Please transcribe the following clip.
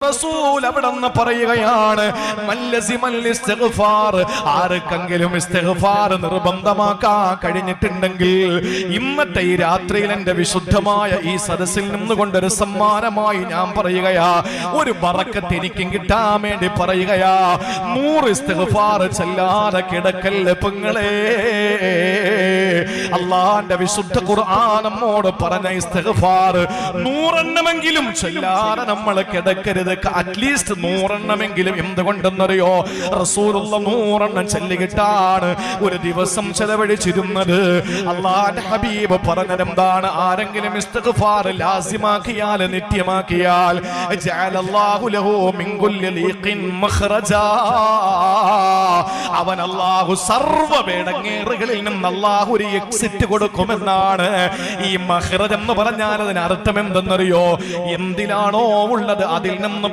റസൂൽ അവിടെന്ന് പറയുകയാണ്, ആർക്കെങ്കിലും ഇസ്തിഗ്ഫാർ നിർബന്ധമാക്കാൻ കഴിഞ്ഞിട്ടുണ്ടെങ്കിൽ ഇന്നത്തെ ഈ രാത്രിയിൽ എന്റെ വിശുദ്ധമായ ഈ സദസ്സിൽ നിന്നുകൊണ്ടൊരു സമ്മാനമായി ഞാൻ പറയുകയാ, ഒരു ബറക്കത്ത് എനിക്കും കിട്ടാൻ വേണ്ടി പറയുകയാ, 100 ഇസ്തിഗ്ഫാർ ചൊല്ലാതെ കിടക്കല്ലേ പെങ്ങളെ. അല്ലാഹുവിന്റെ വിശുദ്ധ ഖുർആൻ നമ്മോട് പറഞ്ഞ ഇസ്തിഗ്ഫാർ 100 എണ്ണമെങ്കിലും ചൊല്ലാതെ നമ്മൾ കിടക്കരുത്. അറ്റ്ലീസ്റ്റ് 100 എണ്ണമെങ്കിലും. എന്തുകൊണ്ടെന്നറിയോ? റസൂലുള്ള 100 എണ്ണം ചൊല്ലിക്കിട്ടാണ് ഒരു ദിവസം ചെലവഴിച്ചിരുന്നത്. അല്ലാഹുവിന്റെ ഹബീബ് പറഞ്ഞതെന്താണ്? ആരെങ്കിലും ഇസ്തിഗ്ഫാർ ലാസിമാക്കിയാൽ, നിത്യമാക്കിയാൽ, ജഅലല്ലാഹു ലഹു മിൻ കുല്ലി ലീഖിൻ മഖ്റജാ, അവൻ അല്ലാഹു സർവ്വ വേടങ്ങേറുകളിൽ നിന്ന് അല്ലാഹു ഒരു എക്സിറ്റ് കൊടുക്കുമെന്നാണ്. ഈ മഖ്റജ് എന്ന് പറഞ്ഞാൽ അതിന് അർത്ഥം എന്തെന്നറിയോ? എന്തിലാണോ ഉള്ളത് അതിൽ നിന്ന്